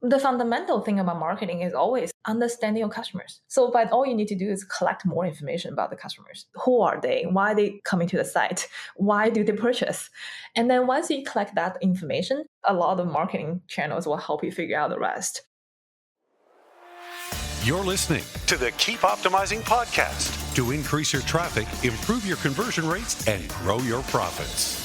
The fundamental thing about marketing is always understanding your customers. So but all you need to do is collect more information about the customers. Who are they? Why are they coming to the site? Why do they purchase? And then once you collect that information, a lot of marketing channels will help you figure out the rest. You're listening to the Keep Optimizing podcast to increase your traffic, improve your conversion rates, and grow your profits.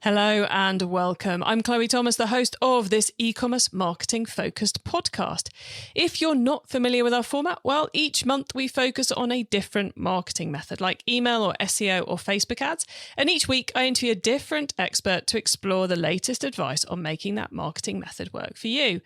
Hello and welcome. I'm Chloe Thomas, the host of this e-commerce marketing focused podcast. If you're not familiar with our format, well, each month we focus on a different marketing method like email or SEO or Facebook ads. And each week I interview a different expert to explore the latest advice on making that marketing method work for you.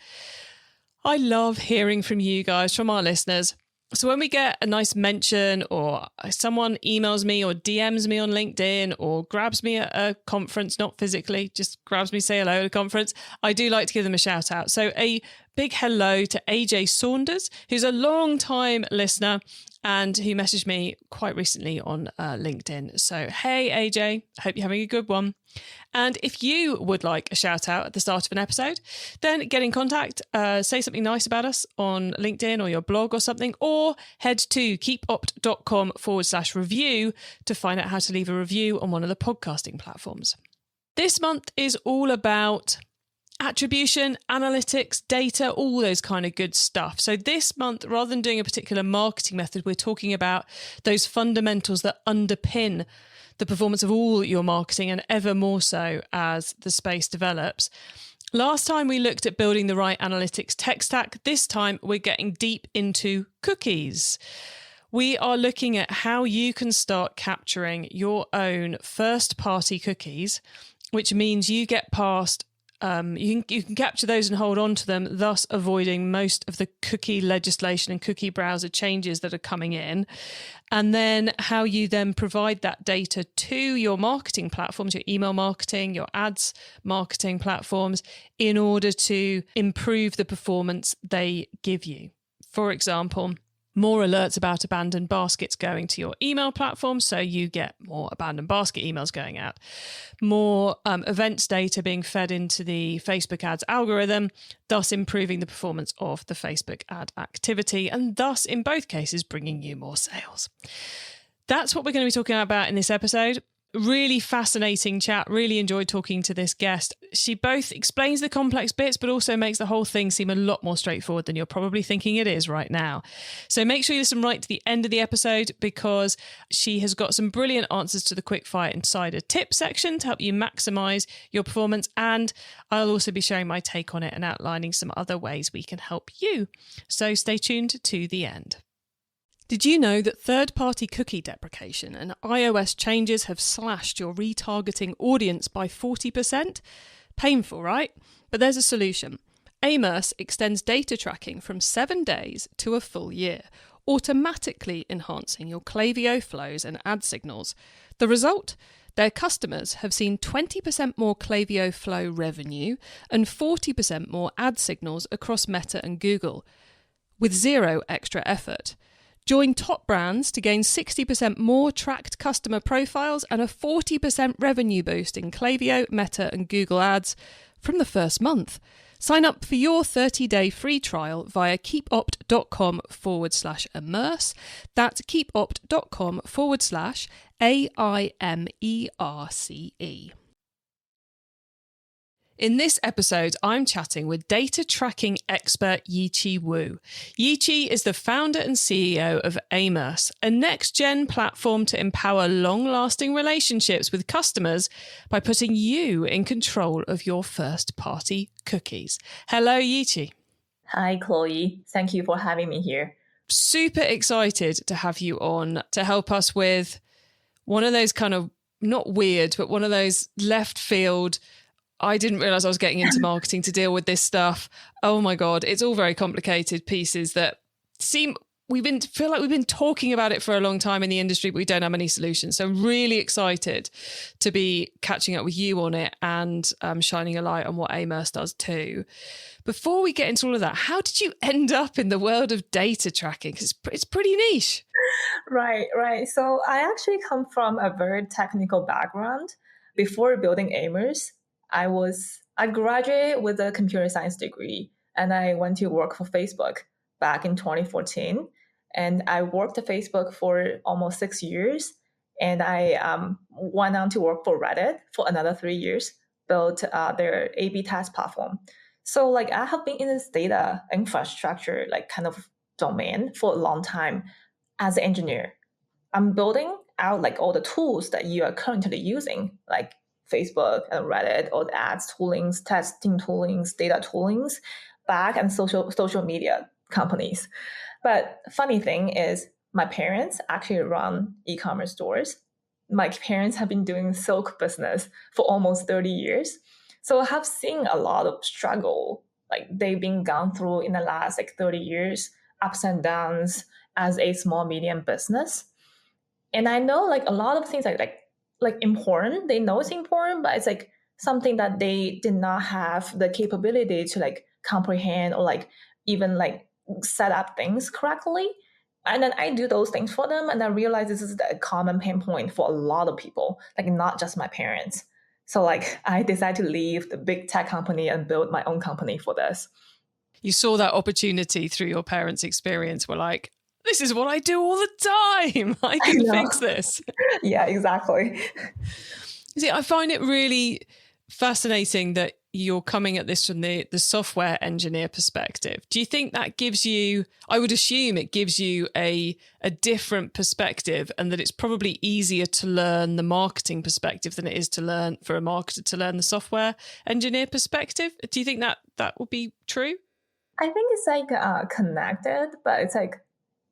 I love hearing from you guys, from our listeners. So when we get a nice mention or someone emails me or DMs me on LinkedIn or grabs me at a conference, not physically, just grabs me, say hello at a conference, I do like to give them a shout out. So a big hello to AJ Saunders, who's a long time listener and who messaged me quite recently on LinkedIn. So, hey, AJ, hope you're having a good one. And if you would like a shout out at the start of an episode, then get in contact, say something nice about us on LinkedIn or your blog or something, or head to keepopt.com/review to find out how to leave a review on one of the podcasting platforms. This month is all about attribution, analytics, data, all those kind of good stuff. So this month, rather than doing a particular marketing method, we're talking about those fundamentals that underpin the performance of all your marketing and ever more so as the space develops. Last time we looked at building the right analytics tech stack. This time we're getting deep into cookies. We are looking at how you can start capturing your own first-party cookies, which means you get past you can capture those and hold on to them, thus avoiding most of the cookie legislation and cookie browser changes that are coming in. And then how you then provide that data to your marketing platforms, your email marketing, your ads marketing platforms, in order to improve the performance they give you. For example, more alerts about abandoned baskets going to your email platform, so you get more abandoned basket emails going out. More events data being fed into the Facebook ads algorithm, thus improving the performance of the Facebook ad activity, and thus, in both cases, bringing you more sales. That's what we're going to be talking about in this episode. Really fascinating chat. Really enjoyed talking to this guest. She both explains the complex bits, but also makes the whole thing seem a lot more straightforward than you're probably thinking it is right now. So make sure you listen right to the end of the episode, because she has got some brilliant answers to the Quickfire Insider tip section to help you maximize your performance. And I'll also be sharing my take on it and outlining some other ways we can help you. So stay tuned to the end. Did you know that third-party cookie deprecation and iOS changes have slashed your retargeting audience by 40%? Painful, right? But there's a solution. Aimerce extends data tracking from 7 days to a full year, automatically enhancing your Klaviyo flows and ad signals. The result? Their customers have seen 20% more Klaviyo flow revenue and 40% more ad signals across Meta and Google, with zero extra effort. Join top brands to gain 60% more tracked customer profiles and a 40% revenue boost in Klaviyo, Meta and Google ads from the first month. Sign up for your 30-day free trial via keepopt.com/Aimerce. That's keepopt.com/AIMERCE. In this episode, I'm chatting with data tracking expert Yiqi Wu. Yiqi is the founder and CEO of Aimerce, a next-gen platform to empower long-lasting relationships with customers by putting you in control of your first-party cookies. Hello, Yiqi. Hi, Chloe. Thank you for having me here. Super excited to have you on to help us with one of those kind of, not weird, but one of those left field, I didn't realize I was getting into marketing to deal with this stuff. Oh my God, it's all very complicated pieces that feel like we've been talking about it for a long time in the industry, but we don't have any solutions. So I'm really excited to be catching up with you on it and shining a light on what Aimerce does too. Before we get into all of that, how did you end up in the world of data tracking? Because it's pretty niche. Right. So I actually come from a very technical background. Before building Aimerce, I was I graduated with a computer science degree and I went to work for Facebook back in 2014. And I worked at Facebook for almost 6 years. And I went on to work for Reddit for another 3 years, built their A/B test platform. So like I have been in this data infrastructure like kind of domain for a long time as an engineer. I'm building out like all the tools that you are currently using, like Facebook and Reddit, all the ads toolings, testing toolings, data toolings, back and social media companies. But funny thing is, my parents actually run e-commerce stores. My parents have been doing silk business for almost 30 years. So I have seen a lot of struggle, like they've been gone through in the last like 30 years, ups and downs as a small, medium business. And I know like a lot of things like important. They know it's important, but it's like something that they did not have the capability to like comprehend or like even like set up things correctly. And then I do those things for them, and I realize this is a common pain point for a lot of people, like not just my parents. So like I decided to leave the big tech company and build my own company for this. You saw that opportunity through your parents' experience. Were like, this is what I do all the time. I can fix this. Yeah, exactly. See, I find it really fascinating that you're coming at this from the software engineer perspective. Do you think that gives you, I would assume it gives you a different perspective, and that it's probably easier to learn the marketing perspective than it is to learn for a marketer to learn the software engineer perspective? Do you think that would be true? I think it's like connected, but it's like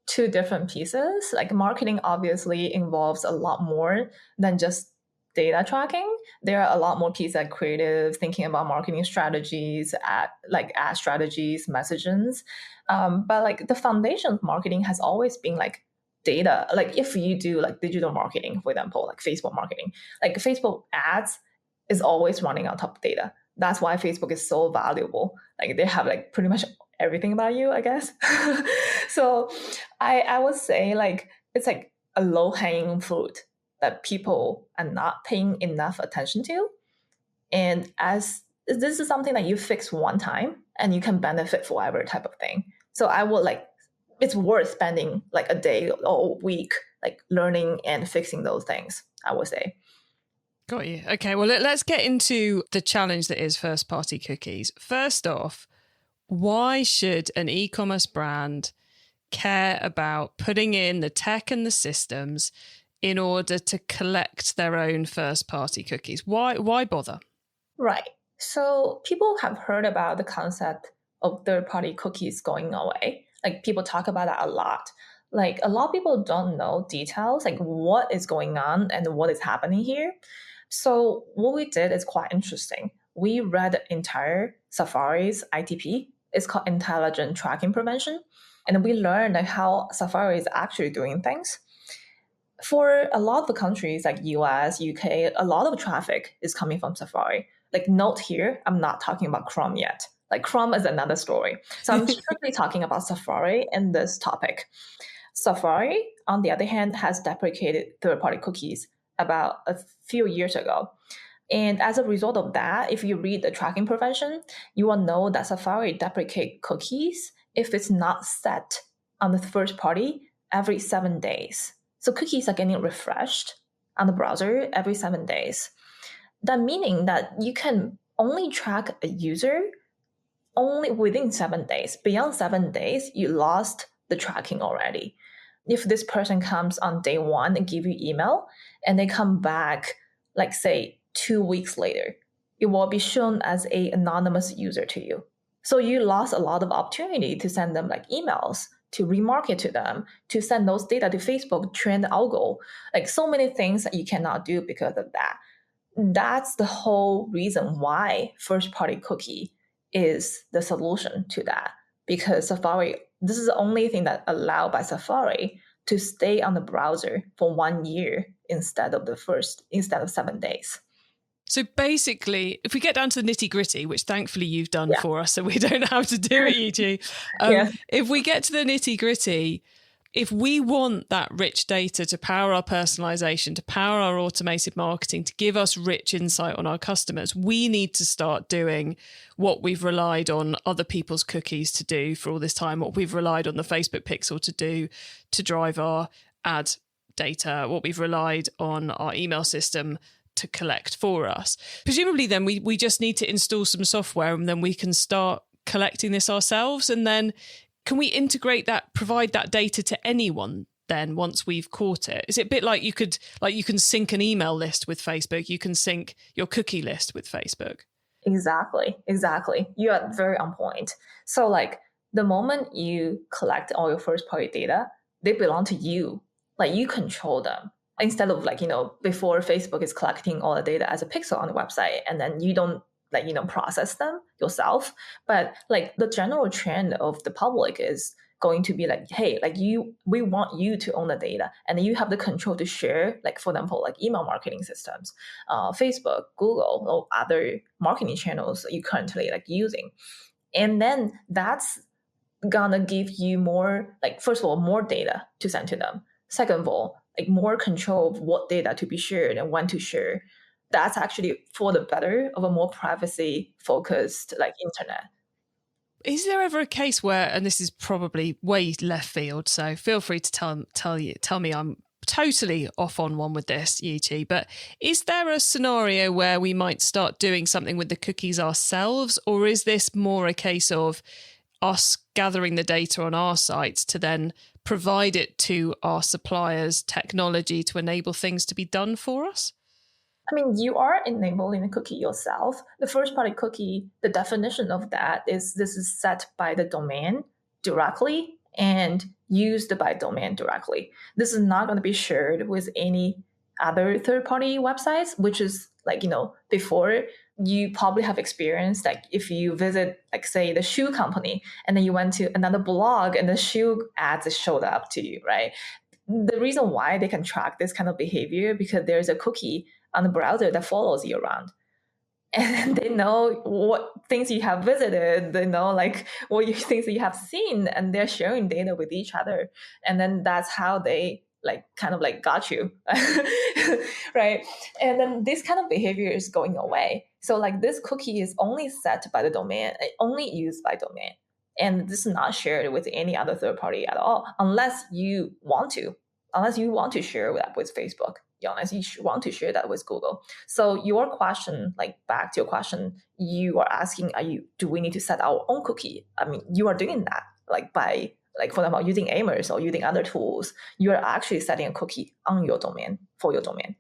two different pieces. Like marketing obviously involves a lot more than just data tracking. There are a lot more pieces like creative, thinking about marketing strategies, ad strategies, messages. But like the foundation of marketing has always been like data. Like if you do like digital marketing, for example, like Facebook marketing, like Facebook ads is always running on top of data. That's why Facebook is so valuable. Like they have like pretty much everything about you, I guess. So I would say like it's like a low-hanging fruit that people are not paying enough attention to. And as this is something that you fix one time and you can benefit forever type of thing. So I would like, it's worth spending like a day or a week like learning and fixing those things, I would say. Got you. Okay, well, let's get into the challenge that is first-party cookies. First off, why should an e-commerce brand care about putting in the tech and the systems in order to collect their own first-party cookies? Why bother? Right. So people have heard about the concept of third-party cookies going away. Like people talk about that a lot. Like a lot of people don't know details, like what is going on and what is happening here. So what we did is quite interesting. We read the entire Safari's ITP. It's called Intelligent Tracking Prevention. And we learned how Safari is actually doing things. For a lot of the countries like US, UK, a lot of traffic is coming from Safari. Like note here, I'm not talking about Chrome yet. Like Chrome is another story. So I'm strictly talking about Safari in this topic. Safari, on the other hand, has deprecated third-party cookies about a few years ago. And as a result of that, if you read the tracking prevention, you will know that Safari deprecates cookies if it's not set on the first party every 7 days. So cookies are getting refreshed on the browser every 7 days. That meaning that you can only track a user only within 7 days. Beyond 7 days, you lost the tracking already. If this person comes on day one and give you email, and they come back, like say 2 weeks later, it will be shown as an anonymous user to you. So you lost a lot of opportunity to send them like emails, to remarket to them, to send those data to Facebook, train the algo, like so many things that you cannot do because of that. That's the whole reason why first-party cookie is the solution to that. Because Safari, this is the only thing that allowed by Safari to stay on the browser for 1 year instead of 7 days. So basically, if we get down to the nitty-gritty, which thankfully you've done for us, so we don't have to do it, Yiqi. If we get to the nitty-gritty, if we want that rich data to power our personalization, to power our automated marketing, to give us rich insight on our customers, we need to start doing what we've relied on other people's cookies to do for all this time, what we've relied on the Facebook pixel to do to drive our ad data, what we've relied on our email system to collect for us. Presumably then we just need to install some software and then we can start collecting this ourselves. And then can we integrate that, provide that data to anyone then once we've caught it? Is it a bit like you can sync an email list with Facebook, you can sync your cookie list with Facebook? Exactly. You are very on point. So like the moment you collect all your first party data, they belong to you. Like you control them. Instead of like, before Facebook is collecting all the data as a pixel on the website and then you don't process them yourself. But like the general trend of the public is going to be like, hey, like we want you to own the data and you have the control to share, like for example, like email marketing systems, Facebook, Google, or other marketing channels you currently like using. And then that's gonna give you more, like first of all, more data to send to them. Second of all, like more control of what data to be shared and when to share. That's actually for the better of a more privacy focused like internet. Is there ever a case where, and this is probably way left field, so feel free to tell me I'm totally off on one with this, Yiqi, but is there a scenario where we might start doing something with the cookies ourselves, or is this more a case of us gathering the data on our sites to then provide it to our suppliers' technology to enable things to be done for us? I mean, you are enabling the cookie yourself. The first party cookie, the definition of that is this is set by the domain directly and used by domain directly. This is not going to be shared with any other third party websites, which is like, before you probably have experienced, like if you visit, like say the shoe company and then you went to another blog and the shoe ads showed up to you, right? The reason why they can track this kind of behavior because there's a cookie on the browser that follows you around. And they know what things you have visited, they know like things that you have seen, and they're sharing data with each other. And then that's how they like kind of like got you, right? And then this kind of behavior is going away. So like this cookie is only set by the domain, only used by domain. And this is not shared with any other third party at all, unless you want to share that with Facebook. Unless you want to share that with Google. So your question, like back to your question, you are asking, do we need to set our own cookie? I mean, you are doing that like by, like for example, using Aimerce or using other tools, you are actually setting a cookie on your domain for your domain.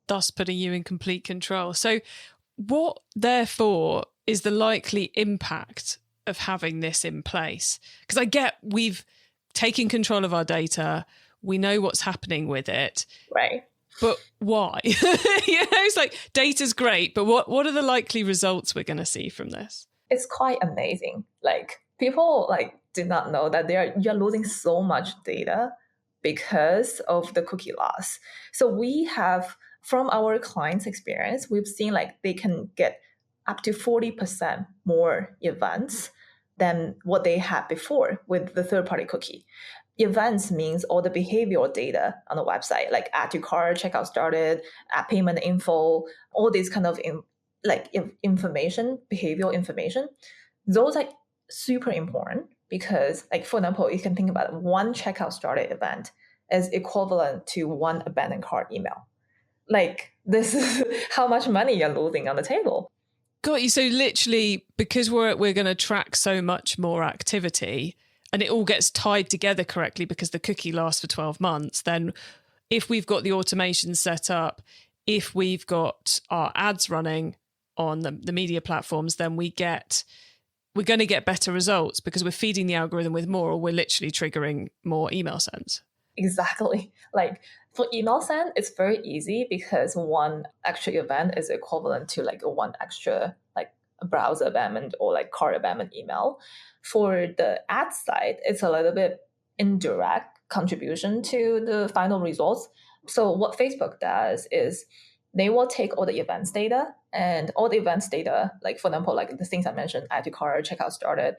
Thus putting you in complete control. So what therefore is the likely impact of having this in place? Because I get we've taken control of our data. We know what's happening with it. Right. But why? It's like data's great, but what are the likely results we're going to see from this? It's quite amazing. Like people like did not know that you're losing so much data because of the cookie loss. So we have, from our clients' experience, we've seen like they can get up to 40% more events than what they had before with the third-party cookie. Events means all the behavioral data on the website, like add to cart, checkout started, add payment info, all these kind of information, behavioral information. Those are super important because, like for example, you can think about one checkout started event as equivalent to one abandoned cart email. Like this is how much money you're losing on the table. Got you. So literally, because we're going to track so much more activity, and it all gets tied together correctly because the cookie lasts for 12 months, then if we've got the automation set up, if we've got our ads running on the media platforms, then we're going to get better results because we're feeding the algorithm with more, or we're literally triggering more email sends. Exactly. Like for email send, it's very easy because one extra event is equivalent to like one extra like browser abandonment or like cart abandonment email. For the ad side, it's a little bit indirect contribution to the final results. So what Facebook does is they will take all the events data and all the events data, like for example, like the things I mentioned, add to cart, checkout started,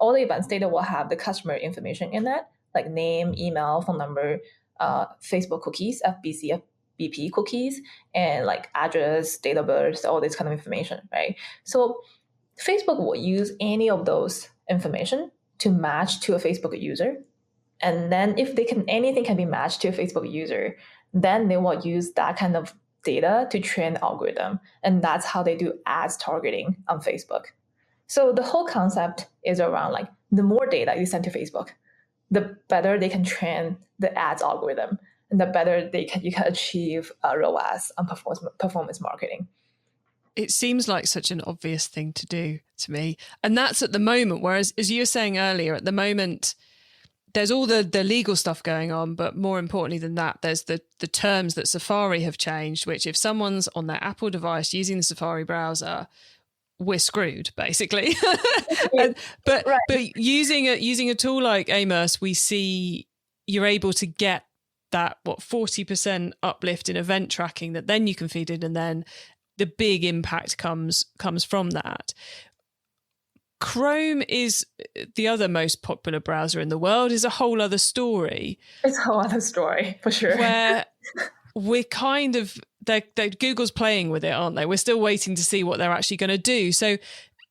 all the events data will have the customer information in it. like name, email, phone number, Facebook cookies, FBC, FBP cookies, and like address, date of birth, all this kind of information, right? So Facebook will use any of those information to match to a Facebook user. And then if anything can be matched to a Facebook user, then they will use that kind of data to train the algorithm. And that's how they do ads targeting on Facebook. So the whole concept is around like the more data you send to Facebook, the better they can train the ads algorithm, and the better you can achieve ROAS on performance marketing. It seems like such an obvious thing to do to me. And that's at the moment, whereas as you were saying earlier, at the moment, there's all the legal stuff going on, but more importantly than that, there's the terms that Safari have changed, which if someone's on their Apple device using the Safari browser, we're screwed, basically. But using a tool like Aimerce, we see you're able to get that 40% uplift in event tracking that then you can feed in, and then the big impact comes from that. Chrome is the other most popular browser in the world, is a whole other story. It's a whole other story, for sure. Where we're kind of, Google's playing with it, aren't they? We're still waiting to see what they're actually going to do. So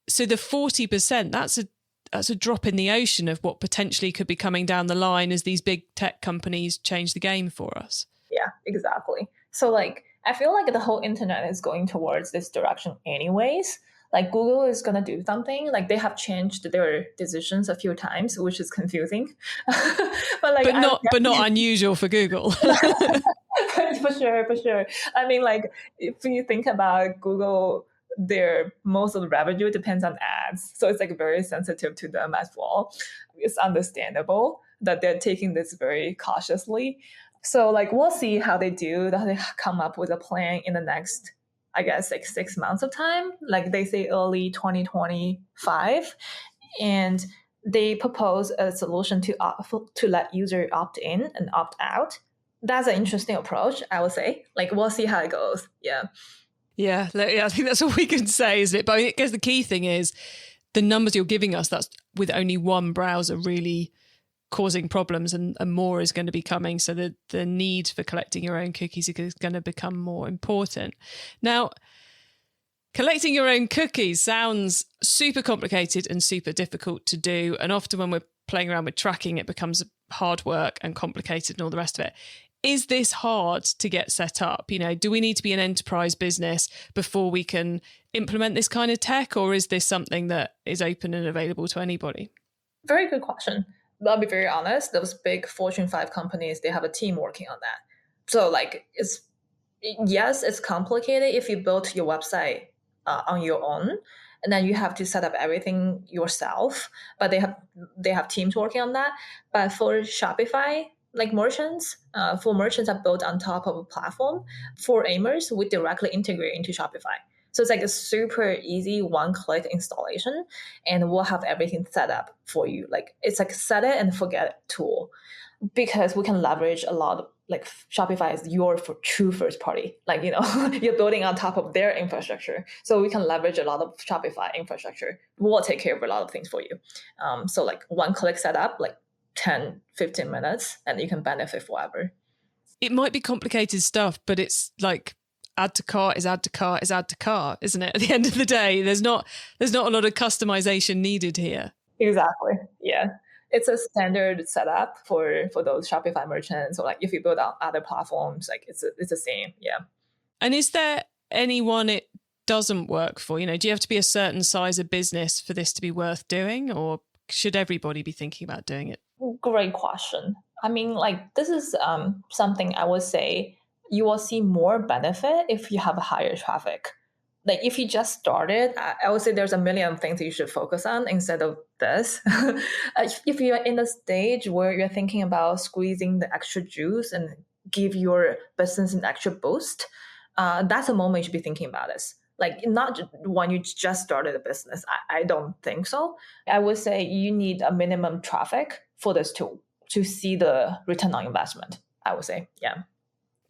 the 40%, that's a drop in the ocean of what potentially could be coming down the line as these big tech companies change the game for us. Yeah, exactly. So like, I feel like the whole internet is going towards this direction anyways. Like Google is going to do something, like they have changed their decisions a few times, which is confusing. but not unusual for Google. For sure. I mean, like if you think about Google, most of the revenue depends on ads. So it's like very sensitive to them as well. It's understandable that they're taking this very cautiously. So like we'll see how they do, that they come up with a plan in the next, I guess, like 6 months of time, like they say early 2025. And they propose a solution to let user opt in and opt out. That's an interesting approach, I would say. Like we'll see how it goes. Yeah, I think that's all we can say, isn't it? But I guess the key thing is the numbers you're giving us, that's with only one browser really causing problems, and more is going to be coming. So the need for collecting your own cookies is going to become more important. Now, collecting your own cookies sounds super complicated and super difficult to do. And often when we're playing around with tracking, it becomes hard work and complicated and all the rest of it. Is this hard to get set up? You know, do we need to be an enterprise business before we can implement this kind of tech, or is this something that is open and available to anybody? Very good question. I'll be very honest, those big Fortune 5 companies, they have a team working on that. So like, it's complicated if you build your website on your own, and then you have to set up everything yourself, but they have teams working on that. But for Shopify, like merchants, for merchants that built on top of a platform, for Aimerce, we directly integrate into Shopify. So it's like a super easy one-click installation, and we'll have everything set up for you. Like it's like set it and forget it tool, because we can leverage a lot of, like Shopify is your true first party. Like, you know, you're building on top of their infrastructure. So we can leverage a lot of Shopify infrastructure. We'll take care of a lot of things for you. So like one-click setup, like 10, 15 minutes, and you can benefit forever. It might be complicated stuff, but it's like add to cart is add to cart is add to cart, isn't it? At the end of the day, there's not a lot of customization needed here. Exactly. Yeah. It's a standard setup for those Shopify merchants, or like if you build on other platforms, like it's the same. Yeah. And is there anyone it doesn't work for? You know, do you have to be a certain size of business for this to be worth doing, or should everybody be thinking about doing it? Great question. I mean, like this is something I would say you will see more benefit if you have higher traffic. Like if you just started, I would say there's a million things you should focus on instead of this. If you're in a stage where you're thinking about squeezing the extra juice and give your business an extra boost, that's a moment you should be thinking about this. Like not when you just started a business. I don't think so. I would say you need a minimum traffic for this tool to see the return on investment, I would say. Yeah.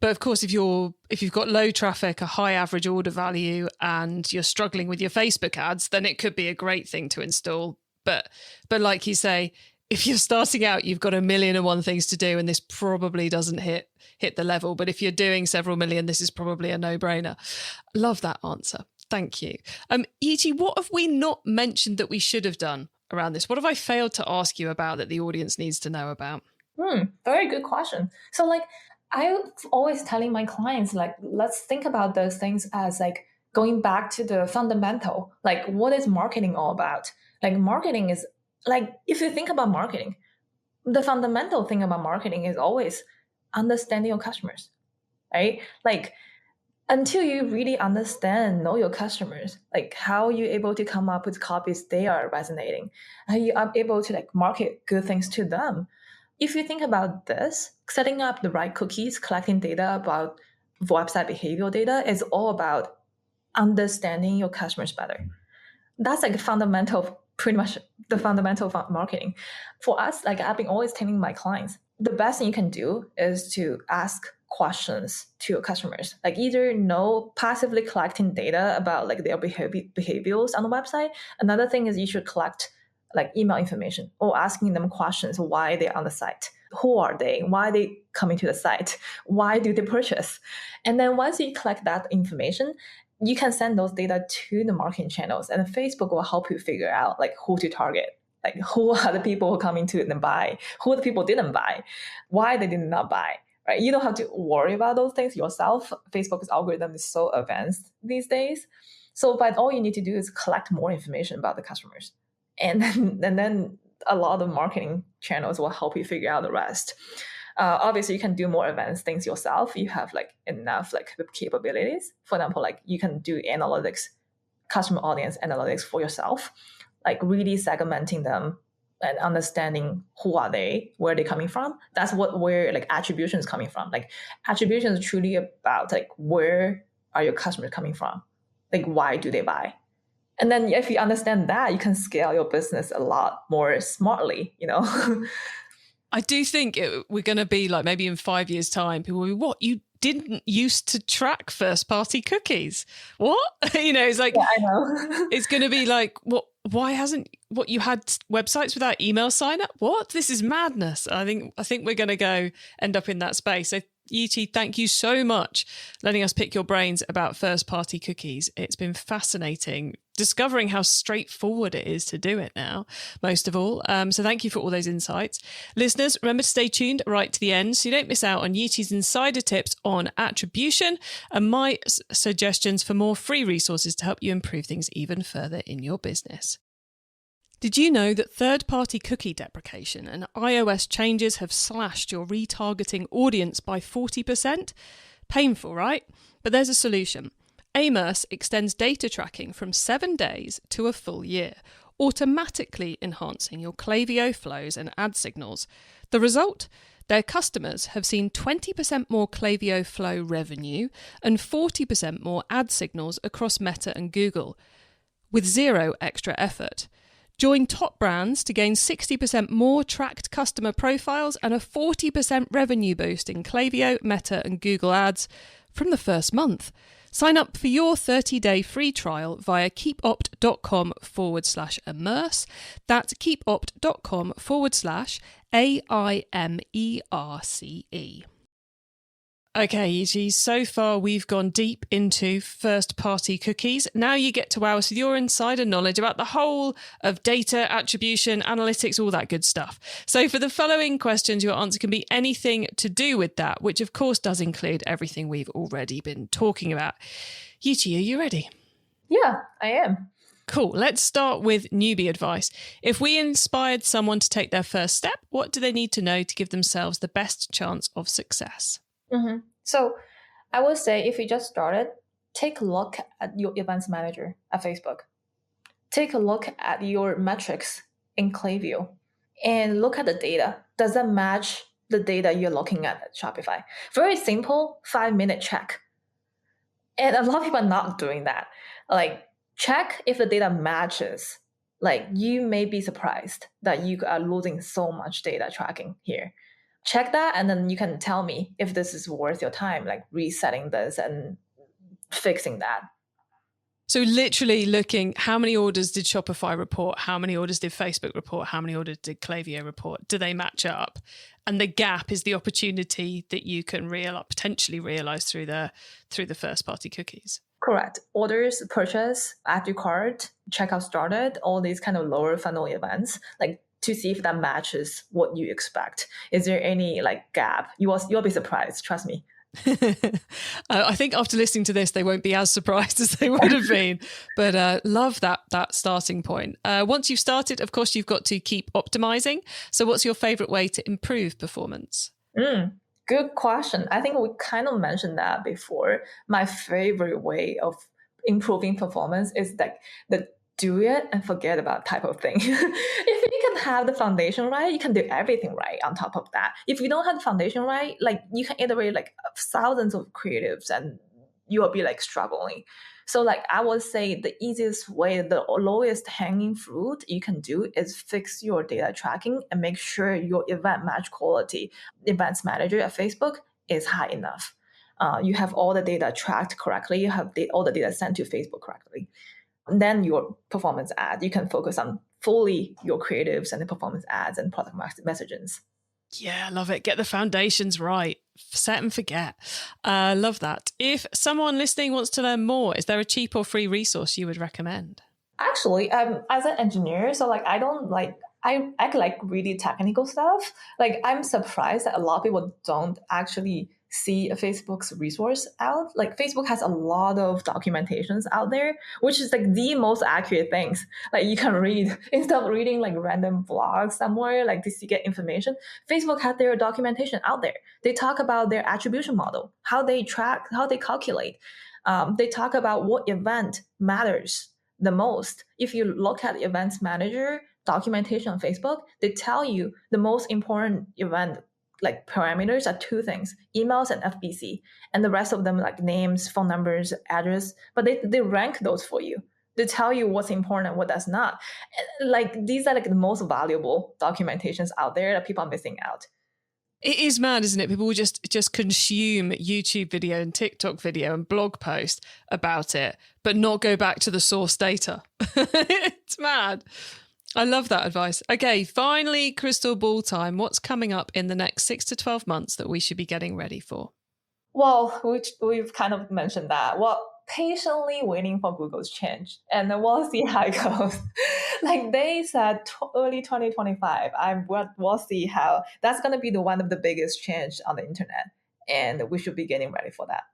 But of course, if you've got low traffic, a high average order value, and you're struggling with your Facebook ads, then it could be a great thing to install. But like you say, if you're starting out, you've got 1,000,001 things to do, and this probably doesn't hit the level. But if you're doing several million, this is probably a no-brainer. Love that answer. Thank you. Yiqi, what have we not mentioned that we should have done around this? What have I failed to ask you about that the audience needs to know about? Very good question. So like, I'm always telling my clients, like, let's think about those things as like going back to the fundamental, like what is marketing all about? Like marketing is like, if you think about marketing, the fundamental thing about marketing is always understanding your customers, right? Like until you really know your customers, like how are you able to come up with copies they are resonating? How you are able to like market good things to them? If you think about this, setting up the right cookies, collecting data about website behavioral data is all about understanding your customers better. That's like fundamental, pretty much the fundamental of marketing. For us, like I've been always telling my clients, the best thing you can do is to ask questions to your customers. Like either passively collecting data about like their behaviors on the website. Another thing is you should collect like email information or asking them questions why they're on the site. Who are they? Why are they coming to the site? Why do they purchase? And then once you collect that information, you can send those data to the marketing channels, and Facebook will help you figure out like who to target, like who are the people who are coming to and buy, who are the people who didn't buy, why they did not buy, right? You don't have to worry about those things yourself. Facebook's algorithm is so advanced these days. So but all you need to do is collect more information about the customers. And then a lot of marketing channels will help you figure out the rest. Obviously, you can do more advanced things yourself. You have like enough like the capabilities. For example, like you can do analytics, customer audience analytics for yourself, like really segmenting them and understanding who are they, where they're coming from. That's where like attribution is coming from. Like attribution is truly about like where are your customers coming from? Like why do they buy? And then if you understand that, you can scale your business a lot more smartly, you know? I do think we're going to be like maybe in 5 years' time, people will be, what? You didn't used to track first-party cookies? What? It's like, yeah, I know. It's going to be like, what? Why hasn't you had websites without email sign up? What? This is madness. I think we're going to end up in that space. So Yiqi, thank you so much letting us pick your brains about first-party cookies. It's been fascinating discovering how straightforward it is to do it now, most of all. So thank you for all those insights. Listeners, remember to stay tuned right to the end so you don't miss out on Yiqi's insider tips on attribution and my suggestions for more free resources to help you improve things even further in your business. Did you know that third-party cookie deprecation and iOS changes have slashed your retargeting audience by 40%? Painful, right? But there's a solution. Aimerce extends data tracking from 7 days to a full year, automatically enhancing your Klaviyo flows and ad signals. The result? Their customers have seen 20% more Klaviyo flow revenue and 40% more ad signals across Meta and Google, with zero extra effort. Join top brands to gain 60% more tracked customer profiles and a 40% revenue boost in Klaviyo, Meta and Google ads from the first month. Sign up for your 30-day free trial via keepopt.com/Aimerce. That's keepopt.com/AIMERCE. Okay, Yiqi, so far we've gone deep into first-party cookies. Now you get to wow us with your insider knowledge about the whole of data, attribution, analytics, all that good stuff. So for the following questions, your answer can be anything to do with that, which of course does include everything we've already been talking about. Yiqi, are you ready? Yeah, I am. Cool. Let's start with newbie advice. If we inspired someone to take their first step, what do they need to know to give themselves the best chance of success? Mm-hmm. So I would say if you just started, take a look at your events manager at Facebook. Take a look at your metrics in Klaviyo and look at the data. Does that match the data you're looking at Shopify? Very simple 5-minute check. And a lot of people are not doing that. Like check if the data matches. Like you may be surprised that you are losing so much data tracking here. Check that, and then you can tell me if this is worth your time, like resetting this and fixing that. So literally looking, how many orders did Shopify report? How many orders did Facebook report? How many orders did Klaviyo report? Do they match up? And the gap is the opportunity that you can potentially realize through the first party cookies. Correct. Orders, purchase, add to cart, checkout started, all these kind of lower funnel events, like to see if that matches what you expect. Is there any like gap? You'll be surprised, trust me. I think after listening to this, they won't be as surprised as they would have been. But love that starting point. Once you've started, of course, you've got to keep optimizing. So what's your favorite way to improve performance? Good question. I think we kind of mentioned that before. My favorite way of improving performance is like the do it and forget about type of thing. If you can have the foundation right, you can do everything right on top of that. If you don't have the foundation right, like you can iterate like thousands of creatives and you will be like struggling. So like I would say the easiest way, the lowest hanging fruit you can do is fix your data tracking and make sure your event match quality events manager at Facebook is high enough. You have all the data tracked correctly. You have all the data sent to Facebook correctly. And then your performance ad, you can focus on fully your creatives and the performance ads and product messages. Yeah, I love it. Get the foundations right. Set and forget. Love that. If someone listening wants to learn more, is there a cheap or free resource you would recommend? Actually, as an engineer, so like I like really technical stuff. Like I'm surprised that a lot of people don't actually see a Facebook's resource out. Like Facebook has a lot of documentations out there, which is like the most accurate things. Like you can read instead of reading like random blogs somewhere, like to get information. Facebook had their documentation out there. They talk about their attribution model, how they track, how they calculate. They talk about what event matters the most. If you look at Events Manager documentation on Facebook, they tell you the most important event like parameters are two things: emails and FBC, and the rest of them like names, phone numbers, address. But they rank those for you. They tell you what's important and what does not. And, like these are like the most valuable documentations out there that people are missing out. It is mad, isn't it? People will just consume YouTube video and TikTok video and blog post about it, but not go back to the source data. It's mad. I love that advice. Okay, finally, crystal ball time. What's coming up in the next 6 to 12 months that we should be getting ready for? Well, we've kind of mentioned that. Well, patiently waiting for Google's change, and then we'll see how it goes. Like they said, early 2025. We'll see how that's going to be one of the biggest change on the internet, and we should be getting ready for that.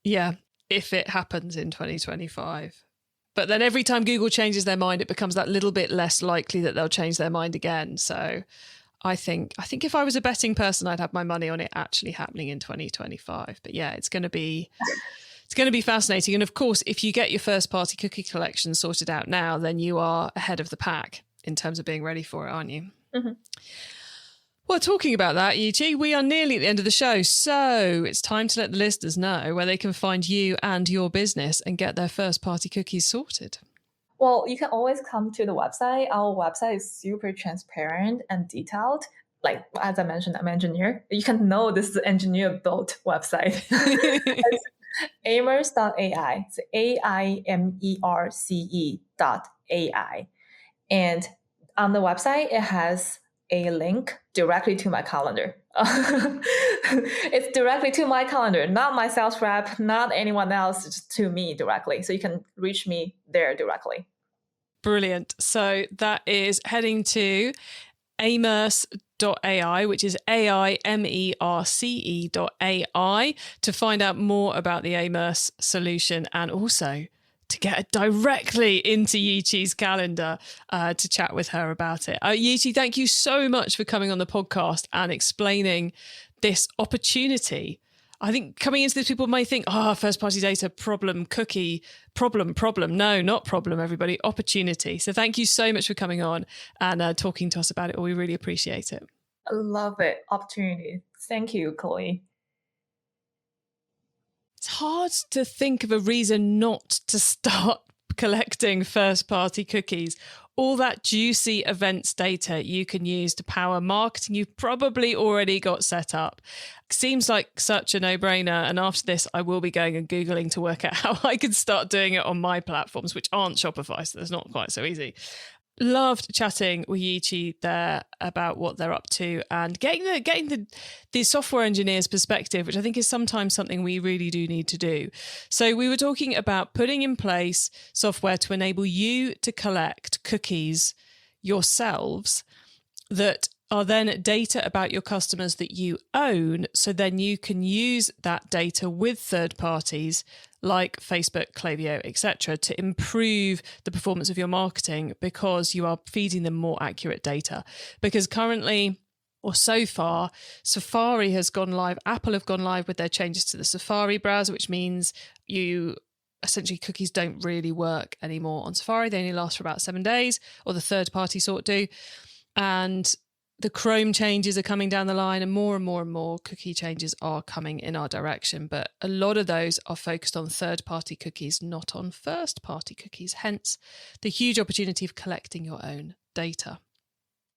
Yeah, if it happens in 2025. But then every time Google changes their mind, it becomes that little bit less likely that they'll change their mind again. So I think if I was a betting person, I'd have my money on it actually happening in 2025. But yeah, it's going to be fascinating. And of course, if you get your first party cookie collection sorted out now, then you are ahead of the pack in terms of being ready for it, aren't you? Mm-hmm. Well, talking about that, Yiqi, we are nearly at the end of the show, so it's time to let the listeners know where they can find you and your business and get their first-party cookies sorted. Well, you can always come to the website. Our website is super transparent and detailed. Like, as I mentioned, I'm an engineer. You can know this is an engineer-built website. It's Aimerce.ai. It's AIMERCE.ai. And on the website, it has a link directly to my calendar. It's directly to my calendar, not my sales rep, not anyone else, just to me directly. So you can reach me there directly. Brilliant. So that is heading to Aimerce.ai, which is AIMERCE.ai, to find out more about the Aimerce solution and also to get directly into Yiqi's calendar to chat with her about it. Yiqi, thank you so much for coming on the podcast and explaining this opportunity. I think coming into this, people may think, first party data, problem, cookie, problem. No, not problem, everybody, opportunity. So thank you so much for coming on and talking to us about it. We really appreciate it. I love it. Opportunity. Thank you, Chloe. It's hard to think of a reason not to start collecting first-party cookies, all that juicy events data you can use to power marketing you've probably already got set up. Seems like such a no-brainer, and after this I will be going and Googling to work out how I can start doing it on my platforms, which aren't Shopify, so it's not quite so easy. Loved chatting with Yiqi there about what they're up to and getting the software engineer's perspective, which I think is sometimes something we really do need to do. So we were talking about putting in place software to enable you to collect cookies yourselves that are then data about your customers that you own, so then you can use that data with third parties like Facebook, Klaviyo, etc., to improve the performance of your marketing because you are feeding them more accurate data. Because currently, or so far, Safari has gone live, Apple have gone live with their changes to the Safari browser, which means essentially cookies don't really work anymore on Safari. They only last for about 7 days, or the third party sort do. And the Chrome changes are coming down the line, and more cookie changes are coming in our direction. But a lot of those are focused on third-party cookies, not on first-party cookies, hence the huge opportunity of collecting your own data.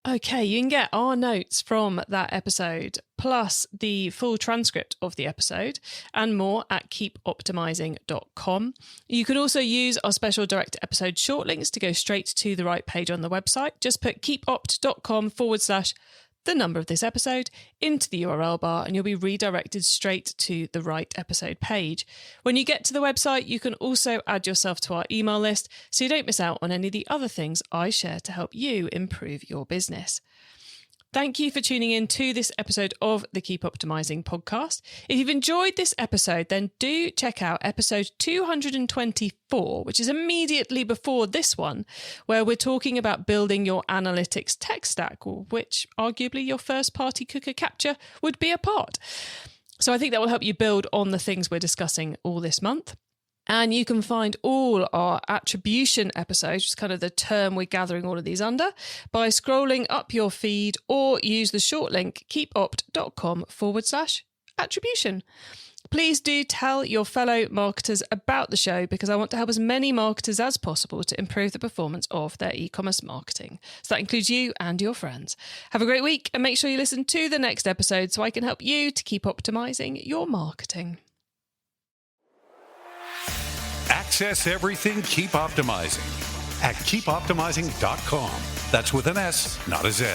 Okay, you can get our notes from that episode, plus the full transcript of the episode and more at keepoptimizing.com. You can also use our special direct episode short links to go straight to the right page on the website. Just put keepopt.com/the number of this episode into the URL bar and you'll be redirected straight to the right episode page. When you get to the website, you can also add yourself to our email list so you don't miss out on any of the other things I share to help you improve your business. Thank you for tuning in to this episode of the Keep Optimizing podcast. If you've enjoyed this episode, then do check out episode 224, which is immediately before this one, where we're talking about building your analytics tech stack, which arguably your first-party cookie capture would be a part. So I think that will help you build on the things we're discussing all this month. And you can find all our attribution episodes, which is kind of the term we're gathering all of these under, by scrolling up your feed or use the short link keepopt.com/attribution. Please do tell your fellow marketers about the show because I want to help as many marketers as possible to improve the performance of their e-commerce marketing. So that includes you and your friends. Have a great week and make sure you listen to the next episode so I can help you to keep optimizing your marketing. Access everything Keep Optimizing at keepoptimizing.com. That's with an S, not a Z.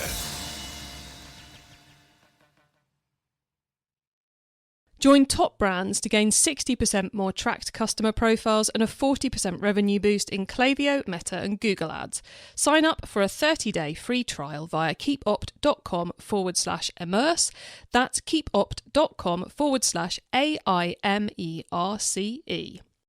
Join top brands to gain 60% more tracked customer profiles and a 40% revenue boost in Klaviyo, Meta and Google Ads. Sign up for a 30-day free trial via keepopt.com/Aimerce. That's keepopt.com/AIMERCE.